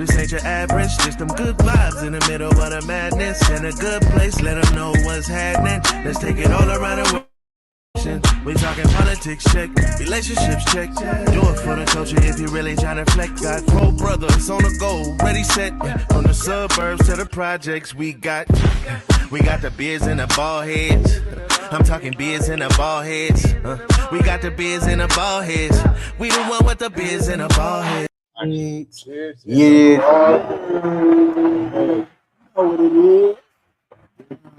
This ain't your average, just them good vibes in the middle of the madness. In a good place, let them know what's happening. Let's take it all around the world. We talking politics, check. Relationships, check. Do it for the culture if you really trying to flex. Got 4 brothers on the go, ready, set. From the suburbs to the projects, we got the beards and the baldheads. I'm talking beards and the baldheads. We got the beards and the baldheads. We the one with the beards and the baldheads. Yeah. Oh, what it is.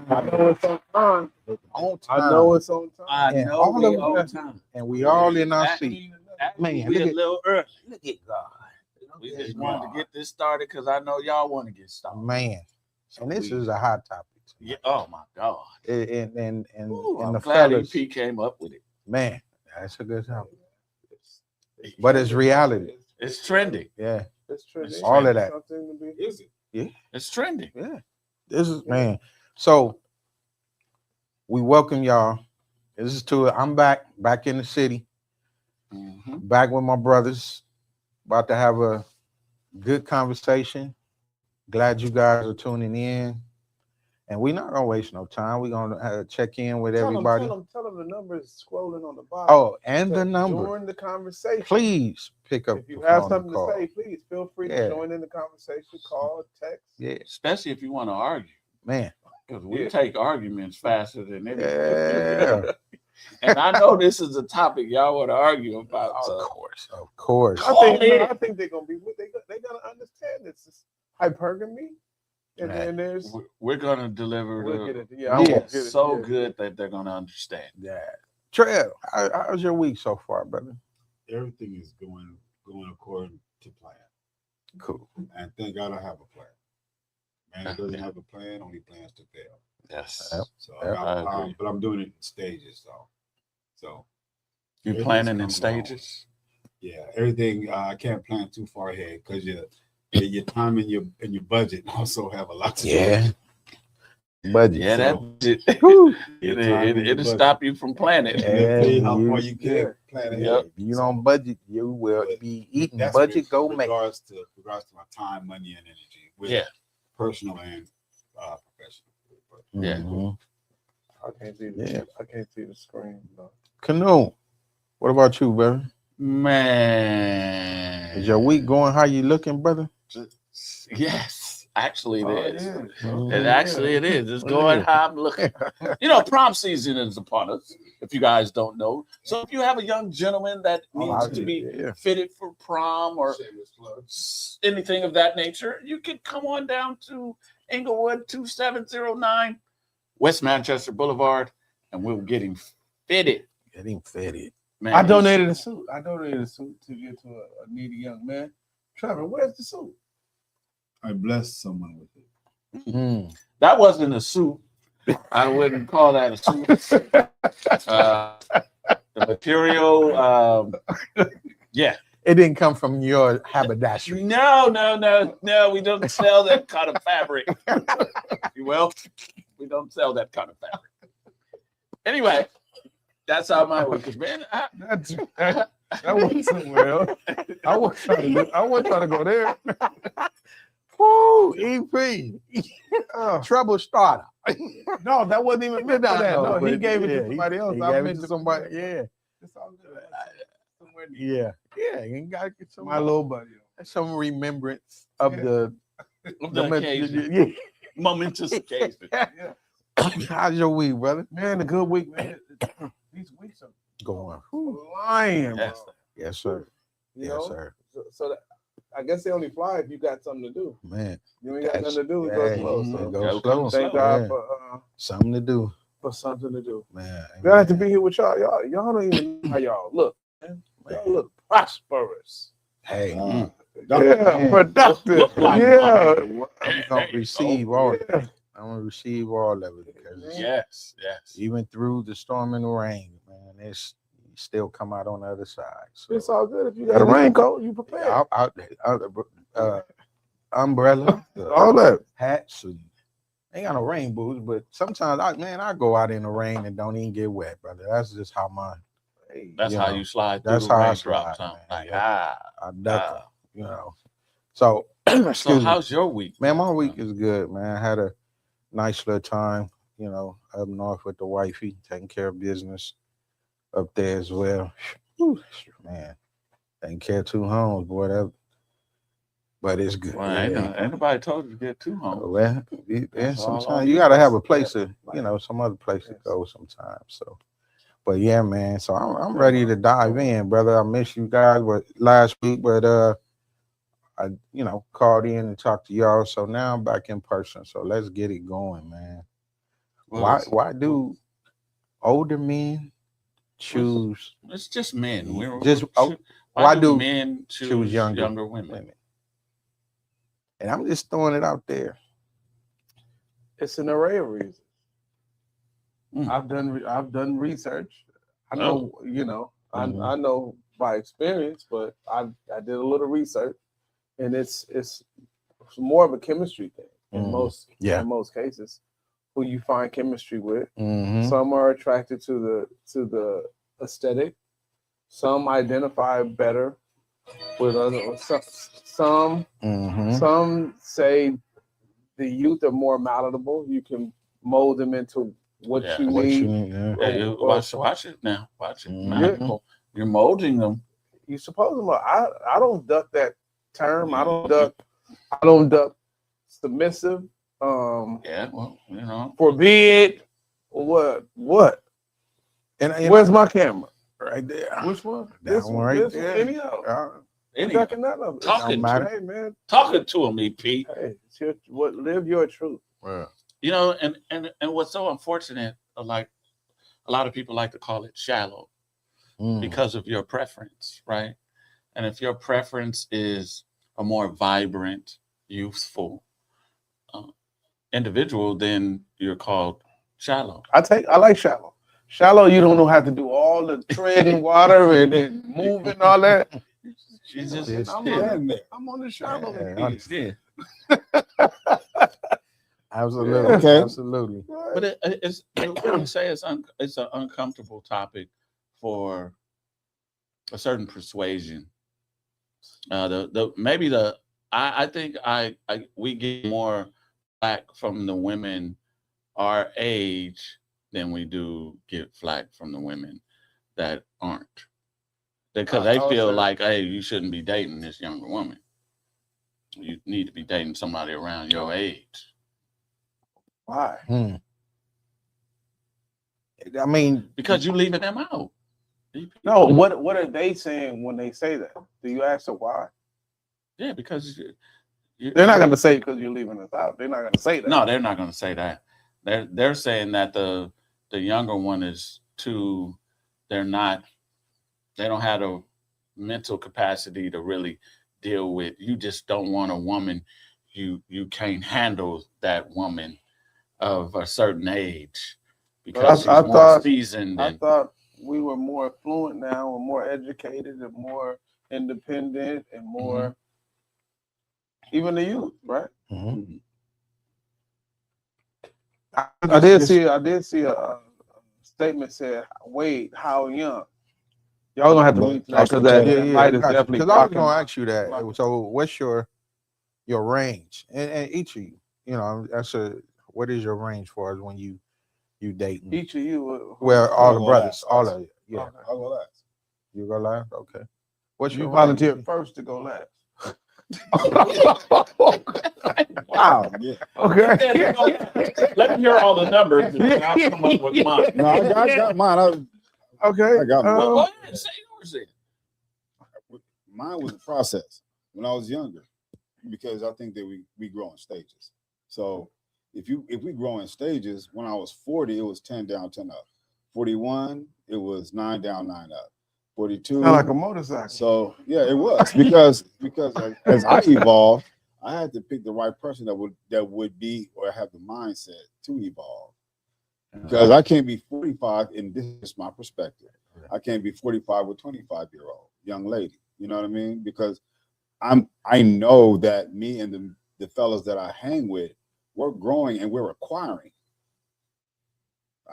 I know it's on time. I know it's on time. I know all we of on us, time. And we all in our seat. Man, look a at, little early. look at God. We just wanted to get this started because I know y'all want to get started. Man. And this is a hot topic. Yeah. Oh my God. And I'm the glad fellas, EP came up with it. man, that's a good topic. But it's reality. It's trending. Yeah. It's trending. All of that. Something to be. Is it? Yeah. It's trending. Yeah. This is, man. So we welcome y'all. This is to it. I'm back in the city. Back with my brothers. About to have a good conversation. Glad you guys are tuning in. And we're not gonna waste no time. We're gonna check in with everybody. Tell them the number is scrolling on the bottom. Oh, and the number. During the conversation. Please pick up. If you have something to say, please feel free to join in the conversation. Call, text. Yeah. Especially if you want to argue. Man. Because we take arguments faster than anything. Yeah. And I know this is a topic y'all want to argue about. Of course. I think they're gonna be. They gotta understand this is hypergamy, and then there's. We're gonna deliver. We'll get it. It's so good that they're gonna understand. Yeah. Trev, how's your week so far, brother? Everything is going according to plan. Cool. And thank God I have a plan. Man that doesn't have a plan only plans to fail. Yes. So I got a plan, but I'm doing it in stages, though. So you're planning in stages? Yeah, everything. I can't plan too far ahead because your time and your budget also have a lot to do. Yeah. Budget. Yeah, it'll stop you from planning. Yeah, how far you can plan ahead. If you don't budget, you will be eating. That's Budget go make. Regards to my time, money, and energy. With personal and professional. Yeah. I can't see the screen. No. Canoe. What about you, brother? Man, is your week going? How you looking, brother? Yes, actually it is. Yeah. It is. It's going how I'm looking. You know, prom season is upon us. If you guys don't know, so if you have a young gentleman that needs to be fitted for prom or anything of that nature, you can come on down to Inglewood 2709 West Manchester Boulevard, and we'll get him fitted. Man, I donated a suit. To get to a needy young man. Trevor, where's the suit? I blessed someone with it. That wasn't a suit. I wouldn't call that a suit. The material, it didn't come from your haberdashery. No. We don't sell that kind of fabric. You will? We don't sell that kind of fabric. Anyway, that's how my week is, man. That went somewhere else. I wasn't trying to go there. Woo, EP. Trouble starter. No, that wasn't even meant for that. No, he gave it to somebody else. He gave it to somebody. Yeah. It's all good. Yeah. You gotta get some my little buddy. Some remembrance of the occasion. Momentous occasion. How's your week, brother? Man, a good week, man. These weeks are going flying, bro. Yes, sir. You know? So that, I guess they only fly if you got something to do. Man, you ain't got nothing to do. Go slow. Thank God for something to do. For something to do. Man, glad to be here with y'all. Y'all don't even know how y'all look. Man. Y'all look prosperous. Hey, productive. I'm gonna receive all. I'm gonna receive all of it because yes, even through the storm and the rain, man, it's still come out on the other side. So it's all good if you got a raincoat, you prepared. Umbrella, all that hats. Ain't got no rain boots, but sometimes I go out in the rain and don't even get wet, brother. That's just how my. That's how you slide. That's through how the I slide. like, I duck, you know. So So how's your week? Man, my week is good, man. I had a nice little time, up north with the wifey, taking care of business up there as well. Whew, man, taking care of 2 homes, boy. But it's good. Well, ain't nobody told you to get 2 homes. Well, sometimes you gotta have a place to, some other place to go sometimes. So, but yeah, man. So I'm ready to dive in, brother. I miss you guys, last week, but I called in and talked to y'all. So now I'm back in person. So let's get it going, man. Why do older men choose? It's just men. Why do men choose younger women? And I'm just throwing it out there. It's an array of reasons. I've done research. I know, I know by experience, but I did a little research, and it's more of a chemistry thing in most cases. Who you find chemistry with. Some are attracted to the aesthetic. Some identify better with other. Some say the youth are more malleable. You can mold them into what you need. Watch it now. Watch it. You're molding them. You suppose them. I don't duck that term. I don't duck submissive. Forbid what? And where's my camera? Right there. Which one? This one right there. Talking to him, EP. Hey, live your truth. Yeah. And what's so unfortunate, like a lot of people like to call it shallow because of your preference, right? And if your preference is a more vibrant, youthful individual, then you're called shallow. I like shallow. Shallow, you don't know how to do all the treading water and then moving all that. I'm on the shallow. Absolutely. Okay. Absolutely. But it's what you say it's an uncomfortable topic for a certain persuasion. I think we get more flack from the women our age than we do get flack from the women that aren't, because they feel like, hey, you shouldn't be dating this younger woman. You need to be dating somebody around your age. Why? I mean, because you're leaving them out. No, what are they saying when they say that? Do you ask them why? Yeah, because they're not going to say because you're leaving us out. They're not going to say that. No, they're not going to say that. They're saying that the younger one is too. They don't have the mental capacity to really deal with. You just don't want a woman. You can't handle that woman of a certain age because she's more seasoned. I thought we were more fluent now. We're more educated and more independent and more. Even the youth, right? I did see a statement said, "Wait, how young?" Y'all gonna have to read that because that light is definitely. Because I was gonna ask you that. So, what's your range? And each of you, what is your range for us when you dating? Each of you. Well, all the brothers, all of you. Yeah, I'll go last. You go last. Okay. What's your volunteer first to go last? Wow. Yeah. Okay. Let me hear all the numbers and I'll come up with mine. No, I got mine. Okay. I got mine. Go ahead, say yours then. Mine was a process when I was younger, because I think that we grow in stages. So if we grow in stages, when I was 40, it was 10 down, 10 up. 41, it was 9 down, 9 up. 42. Sound like a motorcycle. So yeah, it was because as I evolved, I had to pick the right person that would be or have the mindset to evolve. Because I can't be 45, and this is my perspective. I can't be 45 with 25-year-old young lady. You know what I mean? Because I know that me and the fellas that I hang with, we're growing and we're acquiring.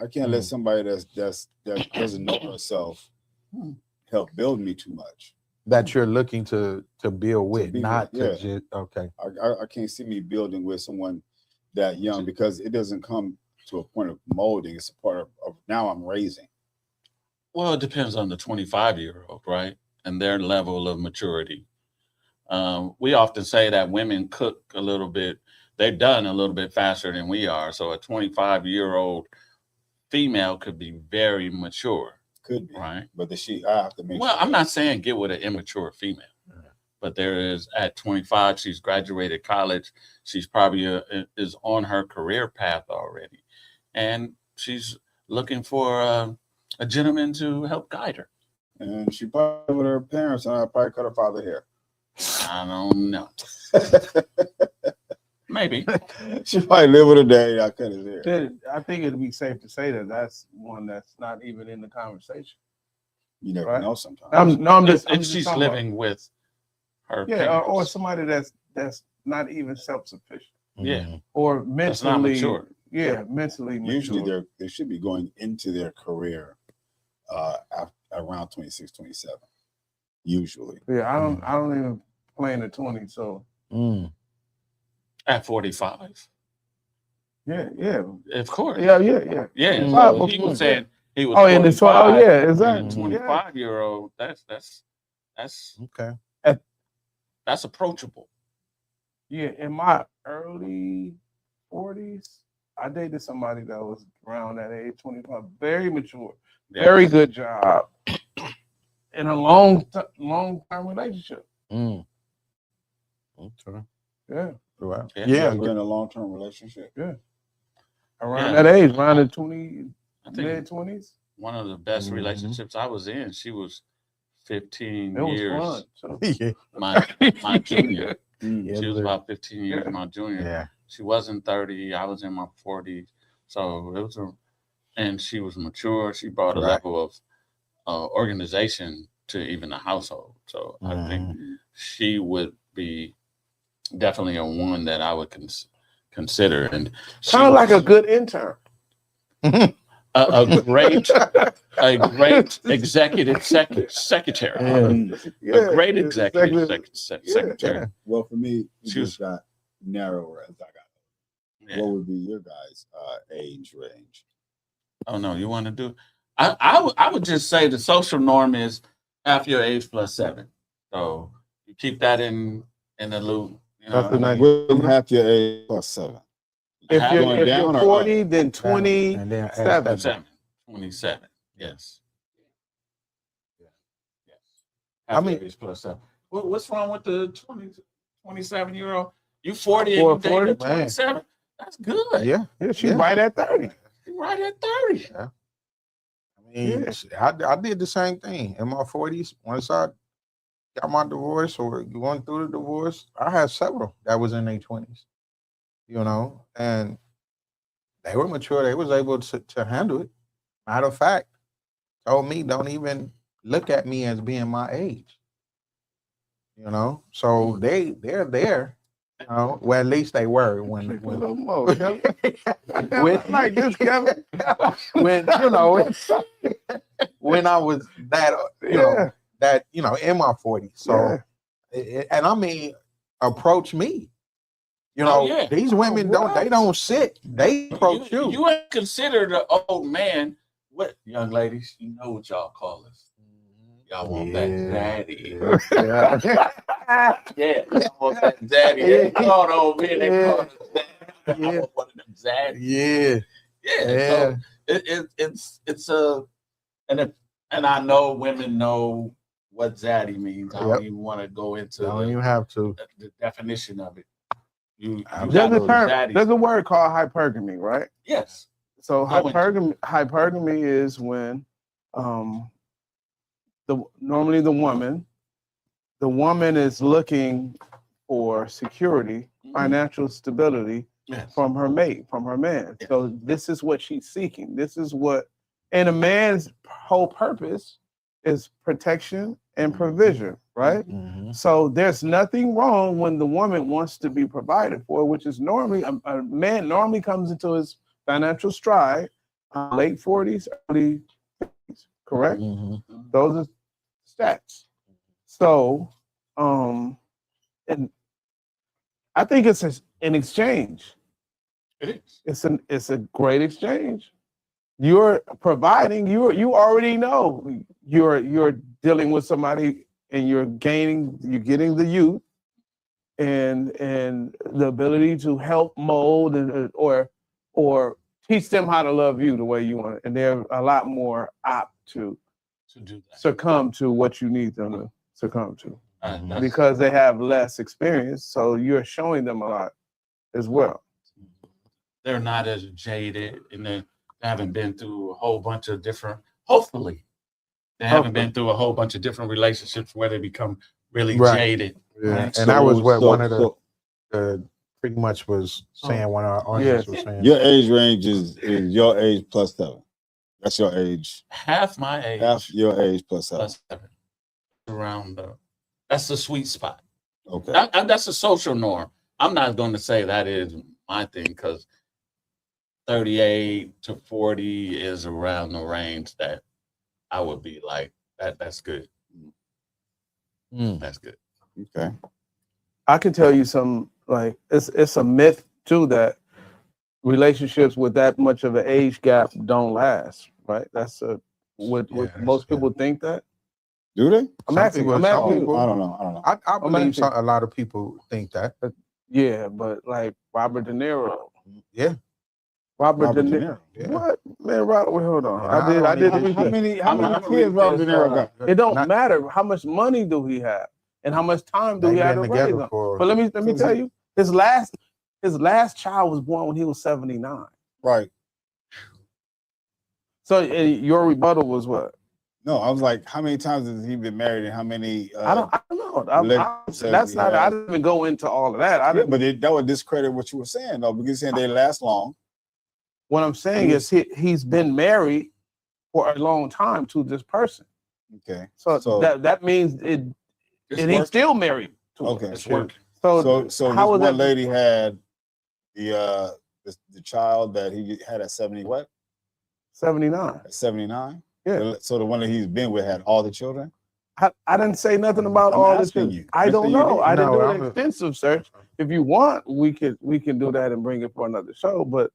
I can't let somebody that doesn't know herself help build me too much. that you're looking to build with, not to yeah. just okay. I can't see me building with someone that young because it doesn't come to a point of molding. It's a part of now I'm raising. Well, it depends on the 25-year-old, right? And their level of maturity. We often say that women cook a little bit, they're done a little bit faster than we are. So a 25-year-old female could be very mature. Could be. Right. But I have to make Well, sure. I'm not saying get with an immature female, but there is at 25, she's graduated college. She's probably is on her career path already. And she's looking for a gentleman to help guide her. And she probably with her parents, and I probably cut her father hair. I don't know. Maybe. She probably live with her daddy. I cut his hair. I think it'd be safe to say that that's one that's not even in the conversation. You never Right. know sometimes. I'm If just she's talking living with her about, parents. or somebody that's not even self-sufficient Yeah. or That's not mentally mature. Yeah, mentally mature. Usually they should be going into their career around 26, 27. Usually. Yeah, I don't even play in the 20s, so At 45. yeah. Of course. Yeah. Yeah. Mm. So he was saying he was Oh, in the 25. oh yeah, exactly. 25-year-old, that's Okay. that's approachable. Yeah, in my early 40s, I dated somebody that was around that age, 25, very mature, Yeah. very good job, in a long-term relationship. Okay. Yeah, Wow. Yeah. We're in a long-term relationship. around that age, around the 20, I think mid-20s. one of the best relationships I was in, she was 15 It was years fun. So. Yeah. my junior. Yeah, She was but- about 15 years my junior. Yeah. She wasn't 30. I was in my 40s. So it was and she was mature. She brought a Right. level of organization to even the household. So I think she would be definitely a one that I would consider. And Kind of like a good intern. a great executive secretary. A great executive secretary. Well, for me, it She was- just got narrower as I got. Yeah. What would be your guys' age range? Oh no, you want to do? I would just say the social norm is half your age plus 7. So you keep that in the loop. You know, That's a nice- We'll have your age plus 7. If half you're, going if down you're or 40, then And 27. then 27. Yes. Yes. I Half mean- your age plus 7. What's wrong with the 27-year-old? You 40 and For you dating a 40, man. 27? That's good. Yeah. Yeah, she's Yeah. right at 30. You're right at 30. I mean, I did the same thing in my 40s. Once I got my divorce or going through the divorce, I had several that was in their 20s, you know, and they were mature. They was able to handle it. Matter of fact, told me, don't even look at me as being my age, you know. So they're there, you know. Well, at least they were when A little more. Kevin. when Like this, Kevin. when you know when I was that you know in my 40s. So and I mean approach me. You know, yeah. these women don't sit. They approach you. You ain't considered an old man. What, young ladies, you know what y'all call us. Y'all want that daddy. Yeah, y'all want that daddy. They call it old men. They call it daddy. I want one of them daddy. Yeah. Yeah. So it's a and I know women know what zaddy means. I don't even want to go into Don't even have to. the definition of it. You There's got There's a those term. zaddies. There's a word called hypergamy, right? Yes. So Go into hypergamy is when normally the woman is looking for security, financial stability Yes. from her mate, from her man. Yes. So this is what she's seeking. This is what, and a man's whole purpose is protection and provision, right? Mhm. So there's nothing wrong when the woman wants to be provided for, which is normally a man normally comes into his financial stride, late 40s, early 50s, correct? Mhm. Those are stats. So, and I think it's an exchange. It is. It's a great exchange. You're providing. You already know you're dealing with somebody, and you're getting the youth, and the ability to help mold and or teach them how to love you the way you want it. And they're a lot more apt to do that. succumb to what you need them to succumb to. That's- Because they have less experience, so you're showing them a lot as well. They're not as jaded, and they haven't been through a whole bunch of different. Hopefully, they haven't been through a whole bunch of different relationships where they become really jaded. Yeah. Right? And that was what one of so the pretty much was saying. One of our audience was saying. your age range is your age plus 7. That's your age. Half my age. Half your age plus 7. Plus 7. Around that's the sweet spot. Okay. That's a social norm. I'm not going to say that is my thing, because 38 to 40 is around the range that I would be like, that's good. That's good. Okay. I can tell you some, like, it's a myth too that relationships with that much of an age gap don't last, right? That's most people think that. Do they? I'm asking you. I don't know. I believe a lot of people think that. Yeah, but like Robert De Niro. Yeah. Robert De Niro. Yeah. What? Man, Robert, wait, hold on. I I did. How many kids Robert De Niro got? It don't matter how much money do he have and how much time do he have to raise them. But let me tell you, his last child was born when he was 79. Right. So your rebuttal was what? No, I was like, how many times has he been married, and how many? I don't know. That's not. I didn't even go into all of that. But that would discredit what you were saying, though, because you're saying they last long. What I'm saying is he's been married for a long time to this person. Okay. So that means it, and he's still married to her. Okay. It's working. So how this was one lady had the child that he had at 70 what? 79. At 79? Yeah. So the one that he's been with had all the children? I didn't say nothing about I'm all this. asking you. I don't know. I didn't do an I'm extensive search. If you want, we can do that and bring it for another show. But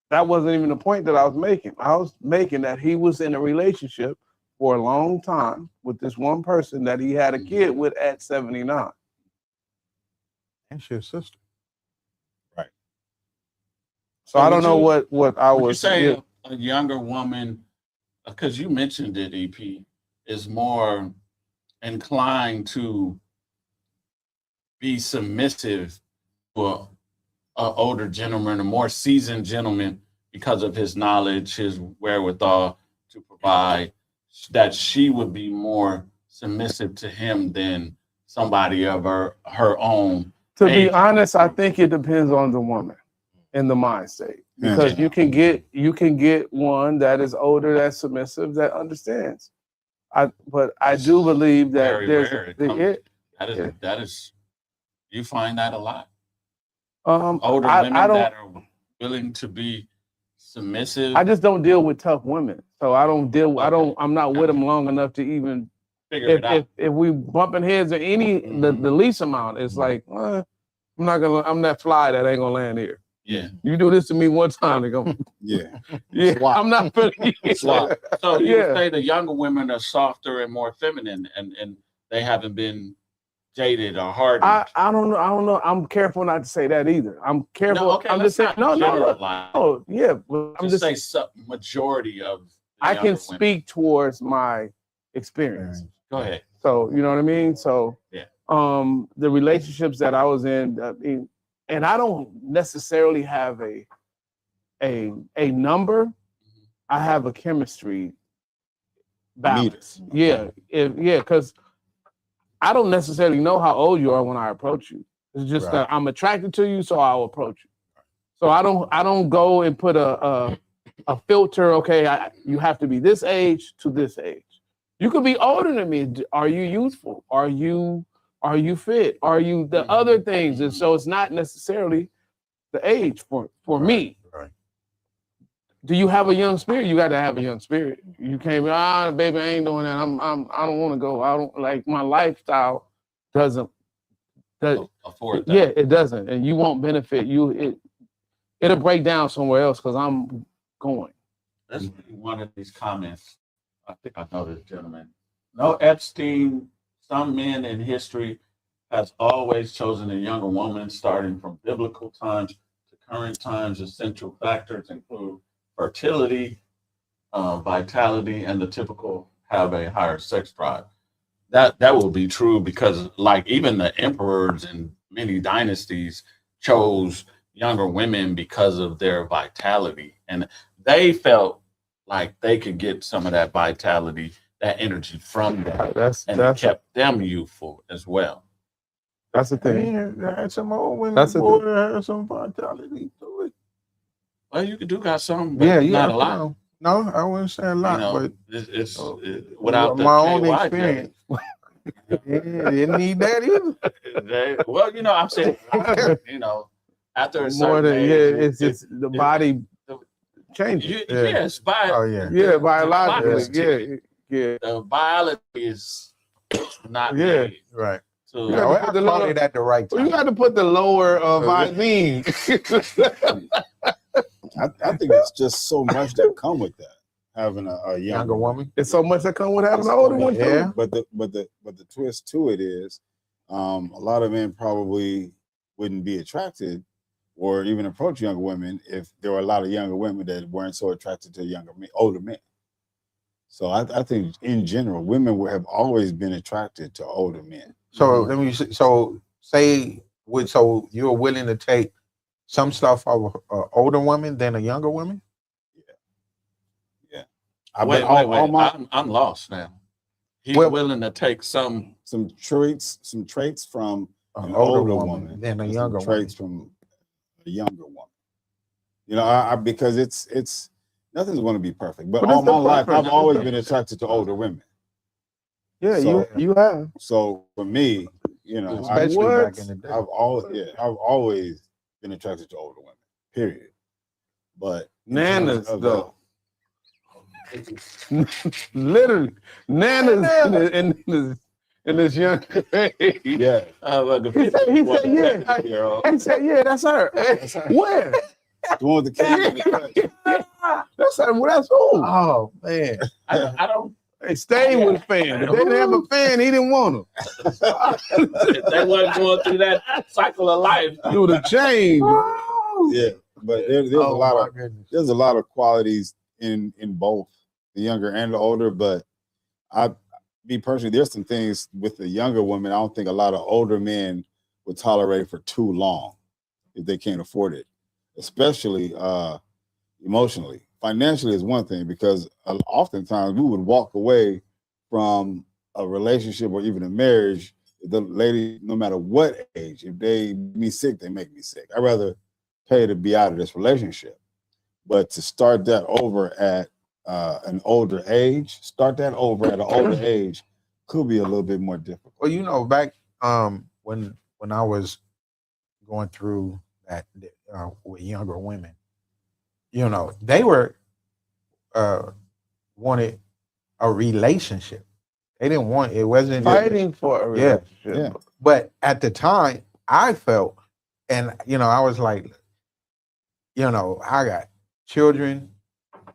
that wasn't even the point that I was making. I was making that he was in a relationship for a long time with this one person that he had a kid with at 79. That's your sister. Right. So I don't know what I Would was you say a younger woman, because you mentioned it, EP, is more inclined to be submissive to an older gentleman, a more seasoned gentleman, because of his knowledge, his wherewithal to provide, that she would be more submissive to him than somebody of her own. To be honest, I think it depends on the woman and the mind state. Because you can get one that is older, that's submissive, that understands. But I do believe that Very there's rare. That is you find that a lot. Older women that are willing to be submissive. I just don't deal with tough women, so I'm not with them long enough to even figure it out. If we bumping heads or the least amount, it's like I'm that fly that ain't gonna land here. Yeah. You do this to me one time, they're gonna Swap. I'm not feeling Swap. So you would say the younger women are softer and more feminine, and they haven't been jaded or hardened. I don't know. I'm careful not to say that either. I'm careful. No, okay, I'm just saying no. Yeah, but I'm just say majority of. I can speak towards my experience. Go ahead. So you know what I mean. So yeah. The relationships that I was in, and I don't necessarily have a number. I have a chemistry balance. Yeah, because I don't necessarily know how old you are when I approach you. It's just that I'm attracted to you, so I'll approach you. So I don't go and put a filter. Okay, you have to be this age to this age. You could be older than me. Are you youthful? Are you fit? Are you the other things? And so it's not necessarily the age for me. Right. do you have a young spirit? You got to have a young spirit. You can't be, baby, I ain't doing that. I don't want to go. I don't like my lifestyle doesn't afford that. Yeah, it doesn't, and you won't benefit you. It'll break down somewhere else because I'm going. That's one of these comments. I think I know this gentleman. No, Epstein. Some men in history has always chosen a younger woman, starting from biblical times to current times. Essential factors include fertility, vitality, and the typical have a higher sex drive. That will be true because, like, even the emperors in many dynasties chose younger women because of their vitality, and they felt like they could get some of that vitality, that energy from them, and it kept them youthful as well. That's the thing. Yeah, had some old women. That's the thing. Had some vitality to it. Well, you could do got some, but not a lot. No, I wouldn't say a lot, but it's without my the own KY experience. Yeah, didn't need that either. Well, I'm saying, after a certain More than age, it's just the body changes. Yes, biologically. Yeah. The biology is not right. So You got to put the lower at the right time. You got to put the lower mean. I think it's just so much that come with that, having a younger woman. It's so much that come with having an older one. Yeah, but the twist to it is, a lot of men probably wouldn't be attracted or even approach younger women if there were a lot of younger women that weren't so attracted to older men. So I think in general, women have always been attracted to older men. So let me so you're willing to take some stuff of an older woman than a younger woman? Yeah. Wait. I'm lost now. He's willing to take some traits from an older woman than a younger woman. Traits from a younger woman. Because it's nothing's going to be perfect. But all my life, I've always been attracted to older women. Yeah, so, you have. So for me, especially back in the day, I've always been attracted to older women. Period. But nanas though, literally nanas in this young age. Yeah. He said, yeah, that's her. Where? The one with the cat. That's her. Well, that's who? Oh man, I don't. They stayed with a fan. If they didn't have a fan, he didn't want them. If they wasn't going through that cycle of life, it would have changed. Yeah, but there's a lot of qualities in both the younger and the older. But me personally, there's some things with the younger women I don't think a lot of older men would tolerate for too long if they can't afford it, especially emotionally. Financially is one thing, because oftentimes we would walk away from a relationship or even a marriage. The lady, no matter what age, if they make me sick, they make me sick. I'd rather pay to be out of this relationship. But to start that over at an older age, could be a little bit more difficult. Well, back when I was going through that with younger women, they were wanted a relationship. They didn't want it. Wasn't fighting for a relationship. Yeah. But at the time, I felt, and I was like, I got children.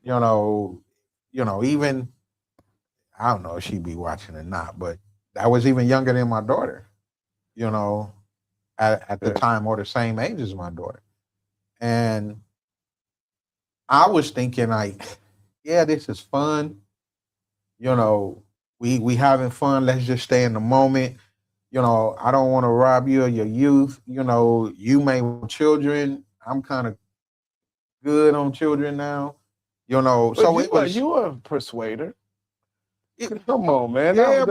Even I don't know if she'd be watching or not, but I was even younger than my daughter. At the time, or the same age as my daughter, and I was thinking like, yeah, this is fun. We having fun. Let's just stay in the moment. I don't want to rob you of your youth. You may want children. I'm kind of good on children now. But so you were a persuader. Come on, man. Yeah,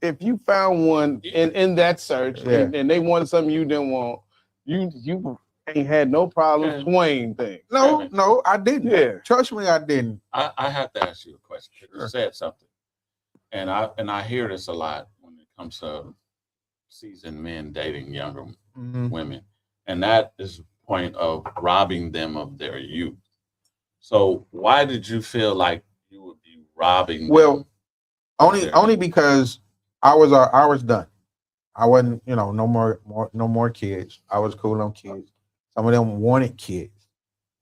if you found one in that search and they wanted something you didn't want, you ain't had no problem swaying things. No, I didn't. Yeah. Trust me, I didn't. I have to ask you a question. You said something, and I hear this a lot when it comes to seasoned men dating younger women, and that is the point of robbing them of their youth. So why did you feel like you would be robbing? Well, them? only because I was done. I wasn't, no more kids. I was cool on kids. Some of them wanted kids,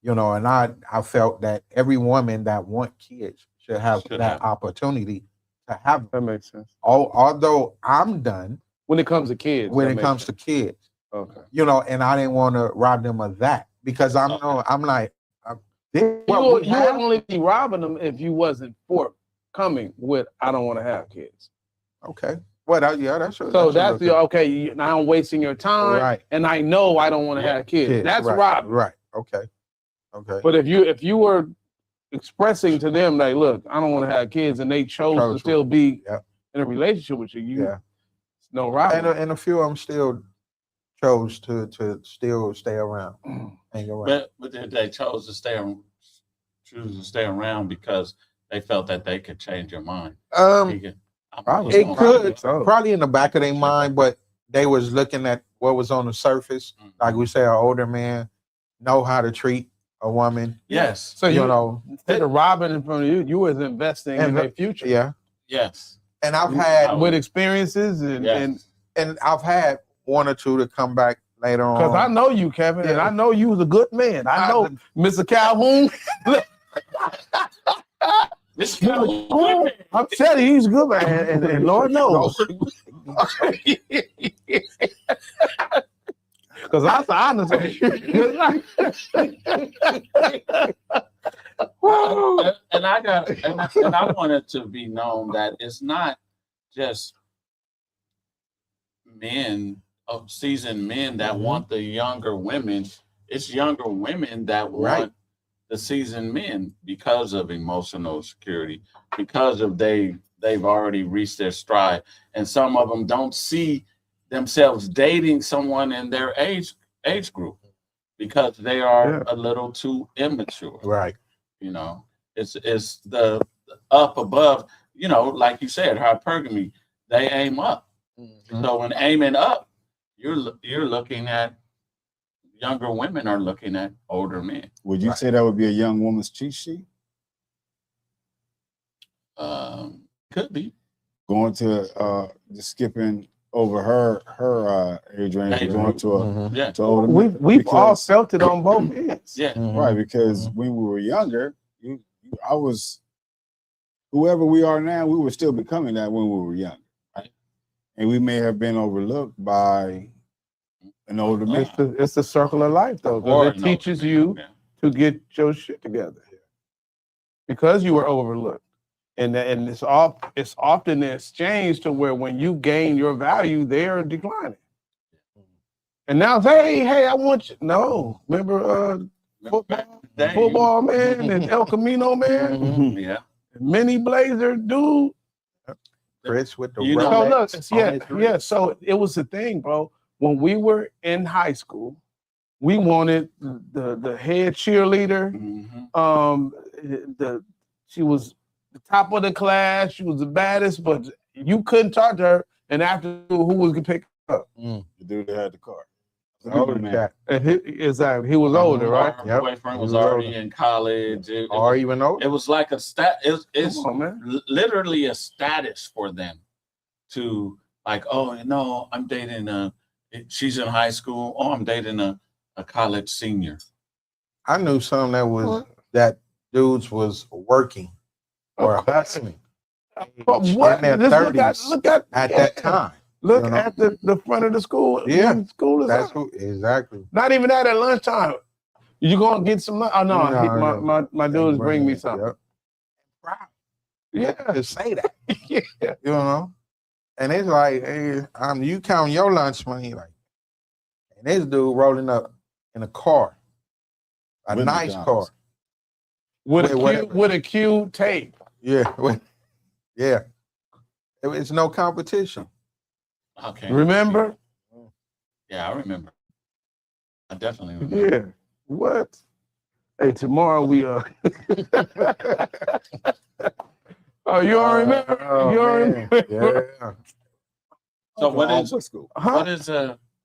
and I felt that every woman that want kids should have that opportunity to have them. That makes sense. Although I'm done When it comes to kids. to kids, okay. and I didn't want to rob them of that because I'm like, you would only be robbing them if you wasn't forthcoming with, I don't want to have kids. Okay. Well, that's true. So that's okay. Now I'm wasting your time, right? And I know I don't want to have kids. That's right, robbing. Right. Okay. But if you were expressing to them like, look, I don't want to have kids, and they chose to still be in a relationship with you, it's no robbing. And a few of them still chose to still stay around, hang around. But they chose to stay around because they felt that they could change your mind. It could probably in the back of their mind, but they was looking at what was on the surface. Like we say, an older man know how to treat a woman. Yes. So instead of robbing in front of you, you was investing in their future. Yeah. Yes. And I've had with experiences and I've had one or two to come back later on. Because I know you, Kevin, and I know you was a good man. I know Mr. Calhoun. I'm telling you, he's a good man, and Lord knows. Because I was honest. And I want it to be known that it's not just seasoned men that want the younger women. It's younger women that want the seasoned men because of emotional security, because of they've already reached their stride, and some of them don't see themselves dating someone in their age group because they are a little too immature. Right. It's the up above. Like you said, hypergamy. They aim up. Mm-hmm. So when aiming up, you're looking at. Younger women are looking at older men. Would you say that would be a young woman's cheat sheet? Could be. Going to just skipping over her age range, going to older men. We've all felt it on both ends. Yeah. Right, because when we were younger, I was whoever we are now, we were still becoming that when we were younger. Right? And we may have been overlooked by an older man. It's the circle of life, though, because it teaches you to get your shit together because you were overlooked, and it's often the exchange to where when you gain your value, they're declining. And now, hey, I want you. No, remember football man and El Camino man, yeah, Mini Blazer dude, Chris with the So it was the thing, bro. When we were in high school, we wanted the head cheerleader. She was the top of the class. She was the baddest, but you couldn't talk to her. And after who was gonna pick her up? The dude that had the car. Exactly. He was older, right? Her boyfriend was already in college. Or even older. It was like a it's literally a status for them to like, oh no, I'm dating she's in high school. Oh, I'm dating a college senior. I knew some that dudes was working or hustling. But what? In their 30s look at that time. Look at the front of the school. Yeah, school is that's exactly. Not even at lunchtime. You gonna get some lunch? Oh no, my dudes bring me something. Yeah, to say that. And it's like, hey, you count your lunch money, like, and this dude rolling up in a car, a nice car, with a cute tape. Yeah, it's no competition. Okay. Remember? Yeah, I remember. I definitely remember. Yeah. What? Hey, tomorrow we Oh, you don't remember? You don't remember? Yeah. So what is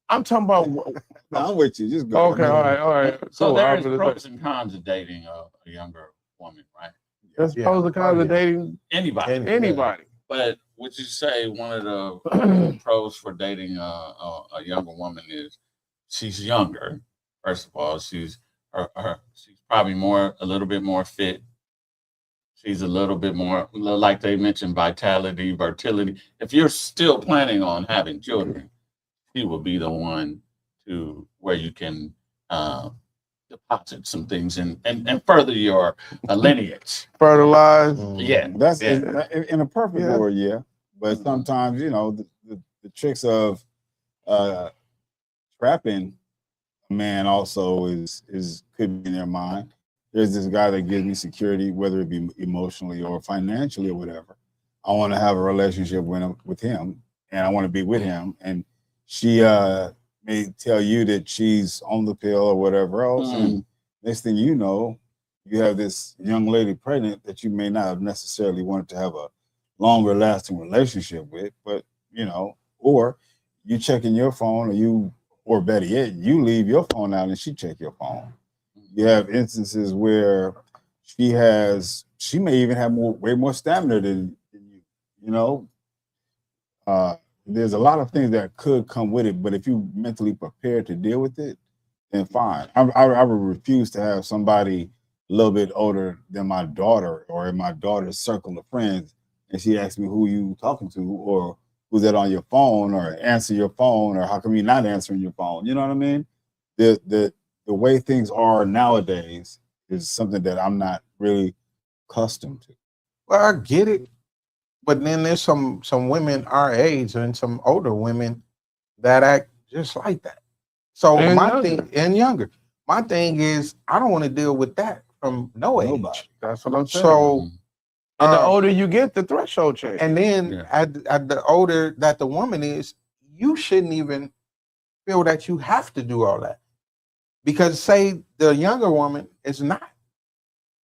I'm talking about. No, I'm with you. Just go. Okay, all right. So Cool. there's pros and cons of dating a younger woman, right? There's pros and cons of dating anybody. But would you say one of the pros for dating a younger woman is she's younger? First of all, she's probably a little bit more fit. She's a little bit more, like they mentioned, vitality, fertility. If you're still planning on having children, she will be the one to where you can deposit some things and further your lineage. Fertilize. Yeah, that's in a perfect world, yeah. But sometimes, you know, the tricks of trapping a man also could be in their mind. There's this guy that gives me security, whether it be emotionally or financially or whatever. I want to have a relationship with him, and I want to be with him. And she may tell you that she's on the pill or whatever else, and next thing you know, you have this young lady pregnant that you may not have necessarily wanted to have a longer lasting relationship with, but you know, or you checking your phone, or better yet, you leave your phone out and she check your phone. You have instances where she may even have way more stamina than you. You know, there's a lot of things that could come with it, but if you mentally prepared to deal with it, then fine. I would refuse to have somebody a little bit older than my daughter or in my daughter's circle of friends, and she asks me who you talking to, or who's that on your phone, or answer your phone, or how come you're not answering your phone? You know what I mean? The way things are nowadays is something that I'm not really accustomed to. Well, I get it, but then there's some women our age and some older women that act just like that. So and younger. My thing is, I don't want to deal with that from nobody. That's what I'm saying. So, and the older you get, the threshold change. And then at the older that the woman is, you shouldn't even feel that you have to do all that. Because say the younger woman is not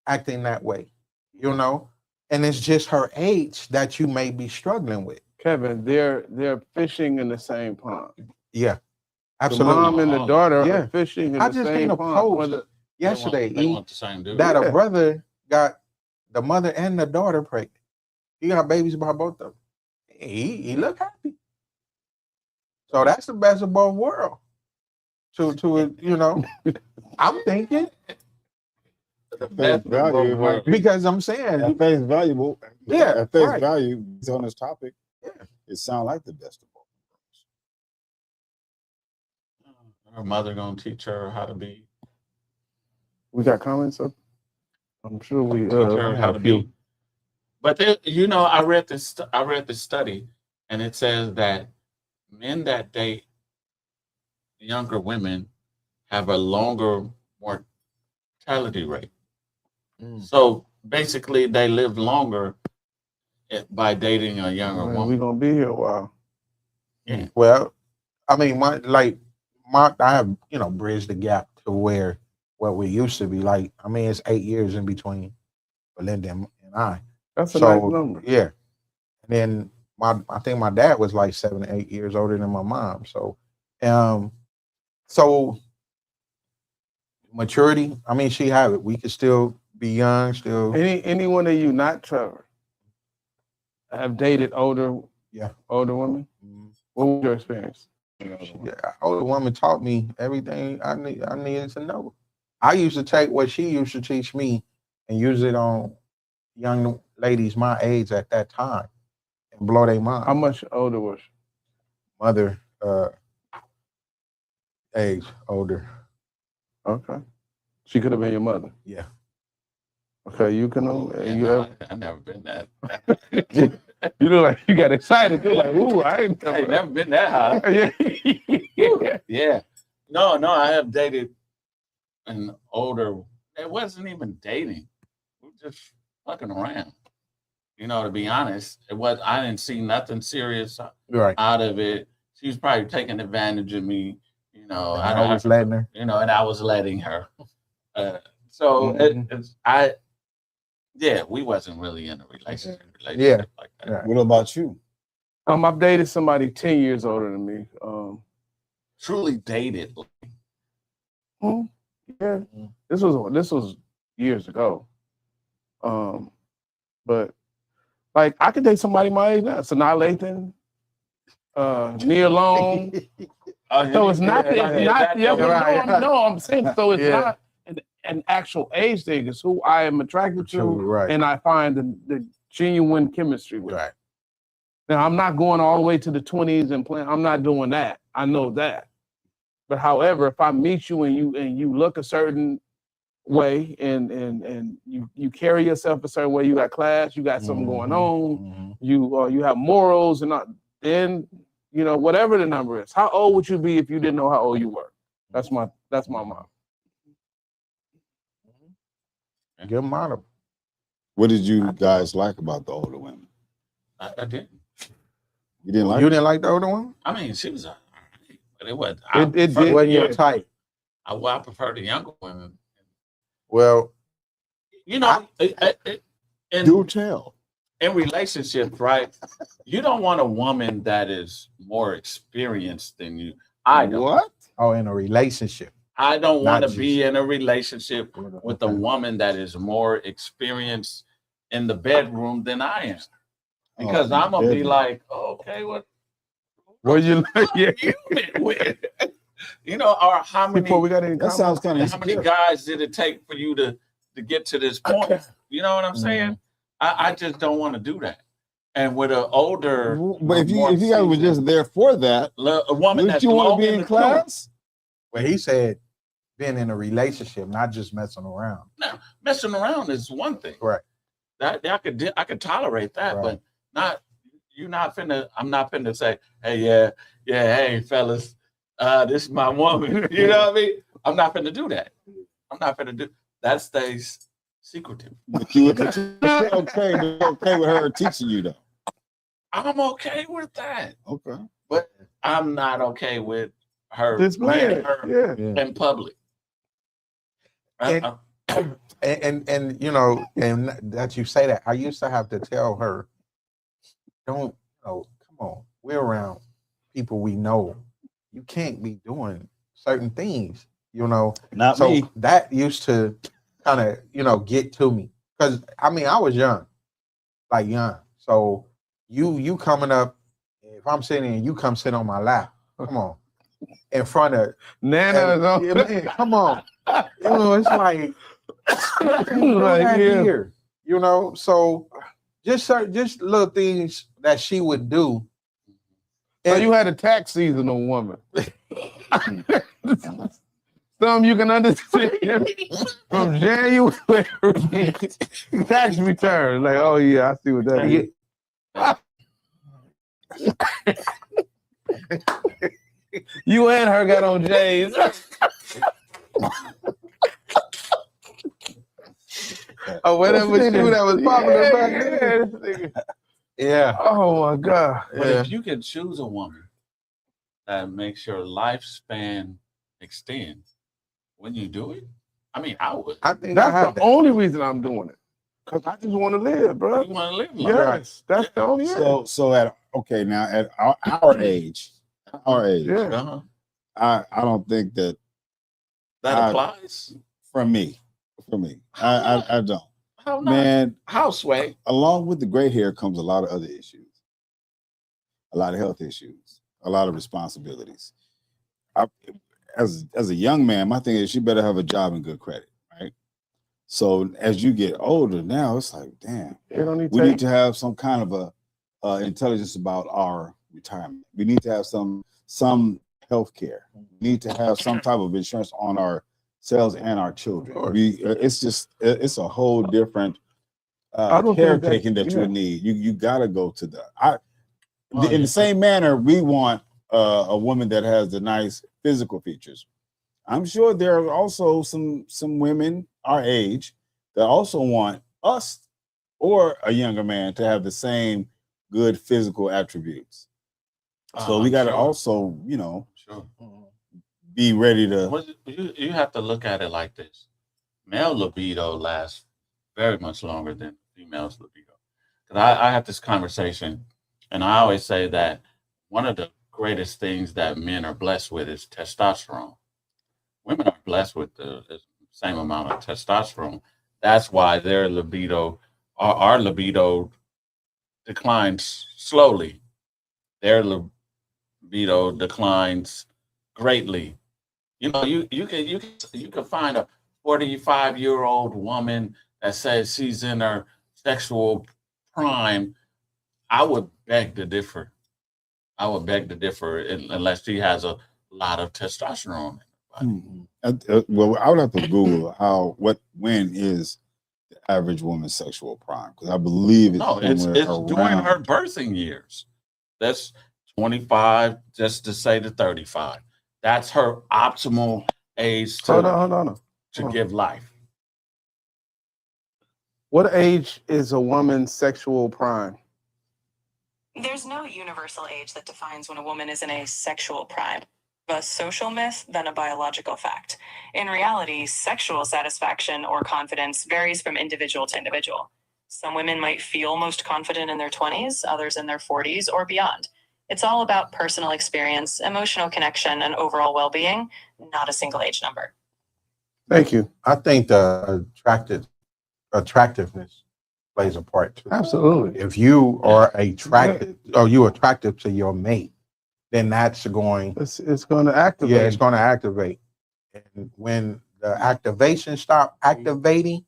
acting that way, you know, and it's just her age that you may be struggling with. Kevin, they're fishing in the same pond. Yeah, absolutely. The mom and the daughter are fishing in I the just same seen a pond. post yesterday They want the same dude. that a brother got the mother and the daughter pregnant. He got babies by both of them. He looked happy. So that's the best of both worlds. To you know, I'm thinking Face value, because I'm saying at face value, at face value, on this topic, it sounds like the best of both worlds. Her mother gonna teach her how to be. We got comments up. I'm sure we teach her how to be. But you know, I read this study, and it says that men that date younger women have a longer mortality rate. So basically, they live longer by dating a younger woman. We're gonna be here a while. Yeah. Well, I mean, I have bridged the gap to where what we used to be. Like, I mean, it's 8 years in between Belinda and I. That's a nice number. Yeah. And then I think my dad was like 7 or 8 years older than my mom. So, so maturity. I mean, she have it. We could still be young. Still. Anyone of you, not Trevor, have dated older women? Mm-hmm. What was your experience? Older woman taught me everything I needed to know. I used to take what she used to teach me and use it on young ladies my age at that time and blow their mind. How much older was she? Mother, age older. Okay. She could have been your mother. Yeah. Okay, you can. I've never been that. You look like you got excited. You're like, ooh, I ain't never been that high. Yeah. No, I have dated an older. It wasn't even dating. We were just fucking around. You know, to be honest, I didn't see nothing serious out of it. She was probably taking advantage of me. You know, I was letting her. You know, and I was letting her. We wasn't really in a relationship like that. What about you? I've dated somebody 10 years older than me. truly dated? Yeah, this was years ago. But like I could date somebody my age now. Sanaa Lathan, Nia Long. So it's not I'm saying so it's not an actual age thing. It's who I am attracted to, and I find the genuine chemistry with. Right. Now I'm not going all the way to the 20s and playing. I'm not doing that. I know that. But however, if I meet you and you look a certain way and you carry yourself a certain way, you got class, you got something going on, you have morals, and then whatever the number is. How old would you be if you didn't know how old you were? That's my mom. Good model. What did you guys like about the older women? I didn't. You didn't like? You didn't like the older one? I mean, she was, but it wasn't. It wasn't your type. I prefer the younger women. Well, do tell. In relationships, right? You don't want a woman that is more experienced than you. I don't. What? Oh, in a relationship. I don't want to be in a relationship with a woman that is more experienced in the bedroom than I am. Because I'm gonna be like, okay, what you with? Or how many? Before we got any that sounds kind of. How many guys did it take for you to get to this point? You know what I'm saying? I just don't want to do that. And with an older, but if you guys were just there for that, a woman would you want to be in class? Well, he said being in a relationship, not just messing around. No, messing around is one thing. Right. That I could tolerate that, Right. but not. You're not finna. I'm not finna say, hey, hey, fellas, this is my woman. You know what I mean? I'm not finna do that. I'm not finna do that. Stays secretive. But you would okay with her teaching you though. I'm okay with that. Okay. But I'm not okay with her displaying her in public. And that you say that, I used to have to tell her, come on, we're around people we know. You can't be doing certain things, Not so me. that used to kind of, get to me. Because I was young. So you coming up, if I'm sitting and you come sit on my lap, come on. In front of Nana, man, come on. It's like here. So just little things that she would do. So you had a tax season on woman. Some you can understand from January tax return. Like, oh yeah, I see what that is. You and her got on J's. Oh, whatever shoe that was popular back then. Yeah. Oh my God. But if you can choose a woman that makes your lifespan extend, when you do it, I would. I think that's the only reason I'm doing it. Because I just want to live, bro. You want to live life. Yes, that's the only So at our age, Uh-huh. I don't think that applies for me. I don't. How not? Man, how Sway? Along with the gray hair comes a lot of other issues, a lot of health issues, a lot of responsibilities. As a young man, my thing is you better have a job and good credit, right? So as you get older, now it's like, damn, we need to have some kind of a intelligence about our retirement. We need to have some health care. We need to have some type of insurance on ourselves and our children. It's a whole different caretaking that you need. You got to go to in the same manner we want a woman that has the nice physical features. I'm sure there are also some women our age that also want us or a younger man to have the same good physical attributes. So we got to also, be ready to. You have to look at it like this: male libido lasts very much longer than female's libido. Because I have this conversation, and I always say that one of the greatest things that men are blessed with is testosterone. Women are blessed with the same amount of testosterone. That's why their libido, our libido, declines slowly. Their libido declines greatly. You know, you can find a 45-year-old woman that says she's in her sexual prime. I would beg to differ. I would beg to differ unless she has a lot of testosterone. Well, I would have to Google when is the average woman's sexual prime, because I believe it's during her birthing years. That's 25, just to say to 35. That's her optimal age to give life. What age is a woman's sexual prime? There's no universal age that defines when a woman is in a sexual prime. A social myth than a biological fact. In reality, sexual satisfaction or confidence varies from individual to individual. Some women might feel most confident in their 20s, others in their 40s or beyond. It's all about personal experience, emotional connection, and overall well-being, not a single age number. Thank you. I think the attractiveness plays a part too. Absolutely. If you are attracted or you attractive to your mate, then that's going. It's going to activate. Yeah, it's going to activate. And when the activation stop activating,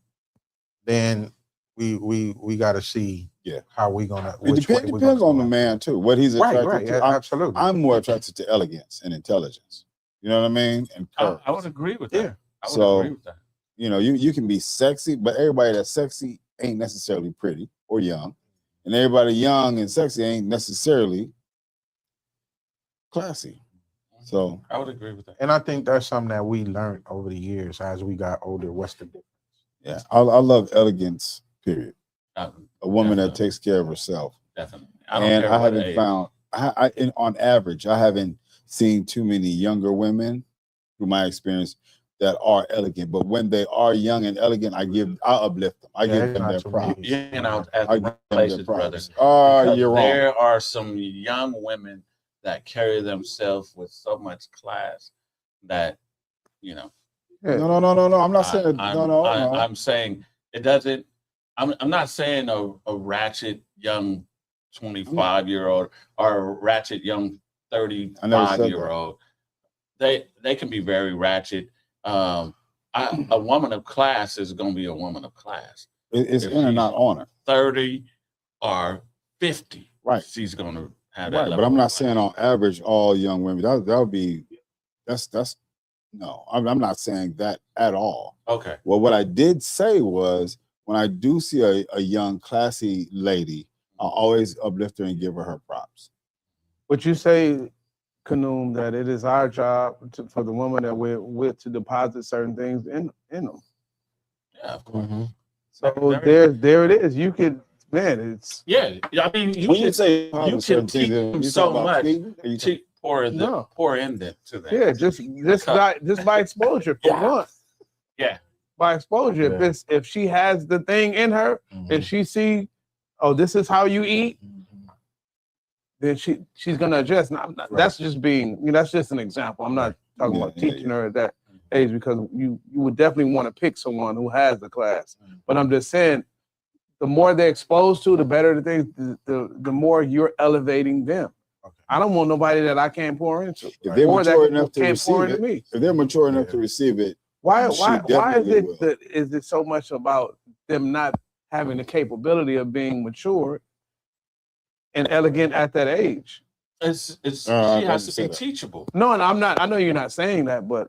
then we got to see how we gonna. It depends on the man too. What he's attracted to. Absolutely. I'm more attracted to elegance and intelligence. You know what I mean? And I would agree with that. Yeah. I would agree with that. You know, you can be sexy, but everybody that's sexy ain't necessarily pretty or young, and everybody young and sexy ain't necessarily classy. So I would agree with that. And I think that's something that we learned over the years as we got older. What's the difference? Yeah, I love elegance. Period. A woman Definitely. that takes care of herself. Definitely. I haven't found. On average, I haven't seen too many younger women, through my experience, that are elegant. But when they are young and elegant, I uplift them. I give them their props. You're out at the right places, brother. Oh, you're wrong. There are some young women that carry themselves with so much class that, you know. No. I'm not saying I'm saying it doesn't. I'm not saying a ratchet young 25-year-old or a ratchet young 35-year-old. They can be very ratchet. A woman of class is going to be a woman of class. It's in and not on her. 30 or 50. Right. She's going to have that. Right, but I'm not saying on average all young women. That would be that's no. I'm not saying that at all. Okay. Well, what I did say was, when I do see a young, classy lady, I'll always uplift her and give her props. Would you say, Kanoum, that it is our job for the woman that we're with to deposit certain things in them? Yeah, of course. Mm-hmm. So there it is. You could, man, it's I mean, you can teach them so much. Pour in to them. Yeah, just by exposure for one. Yeah. By exposure. Yeah. If she has the thing in her, and she see, oh, this is how you eat, then she's gonna adjust. Now, that's just that's just an example. I'm not talking about teaching her at that age, because you would definitely want to pick someone who has the class. But I'm just saying, the more they're exposed to, the better the things, the more you're elevating them. Okay. I don't want nobody that I can't pour into. If they're mature enough to receive it, if they're mature enough to receive it, why is it so much about them not having the capability of being mature and elegant at that age? She has to be teachable. No, and I'm not. I know you're not saying that, but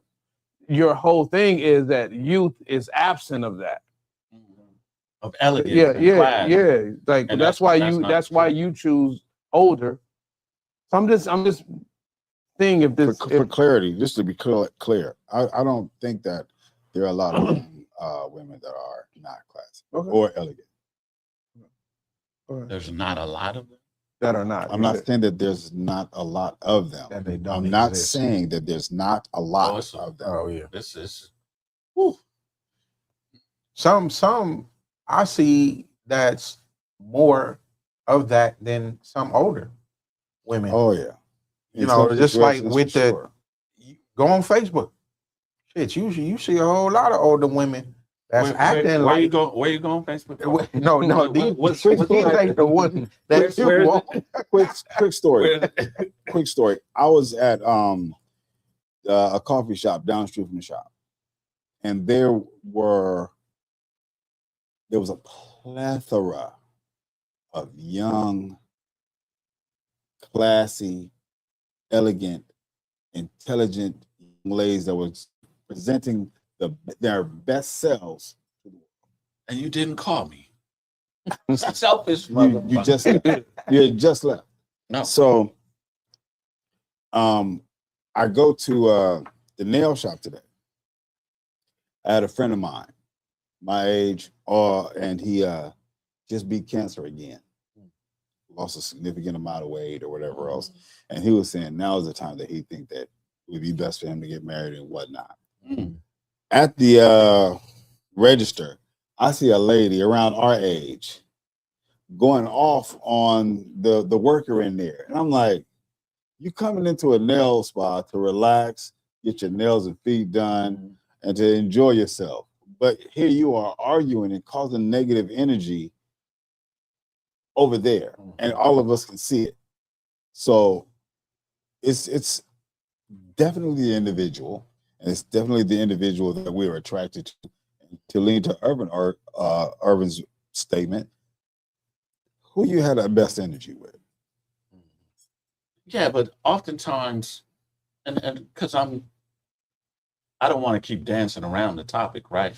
your whole thing is that youth is absent of that. Of elegance. Yeah. Like, and that's why you choose older. So I'm just seeing if this for clarity, just to be clear, I don't think that there are a lot of women that are not classy or elegant. There's not a lot of them that are not. I'm not saying that there's not a lot of them. I'm not saying that there's not a lot of them. Oh yeah. This is some I see that's more of that than some older women. Oh yeah. You know, just like situations, with for the sure. go on Facebook. Shit, you see a whole lot of older women that's acting where you like go? Where you go on Facebook? no, these What's ain't the one that you where's want. Quick story. where- Quick story. I was at a coffee shop down the street from the shop, and there was a plethora of young, classy, elegant, intelligent young ladies that was presenting their best selves. and you didn't call me. Selfish You motherfucker. just left. You had just left. No. So I go to the nail shop today. I had a friend of mine, my age, and he just beat cancer again. Lost a significant amount of weight or whatever else. And he was saying now is the time that he think that it would be best for him to get married and whatnot. At the register, I see a lady around our age going off on the worker in there. And I'm like, you coming into a nail spa to relax, get your nails and feet done, and to enjoy yourself. But here you are arguing and causing negative energy over there, and all of us can see it. So it's definitely the individual, and it's definitely the individual that we're attracted to. To lean to Urban's statement, who you had the best energy with? Yeah, but oftentimes, and because I don't want to keep dancing around the topic, right?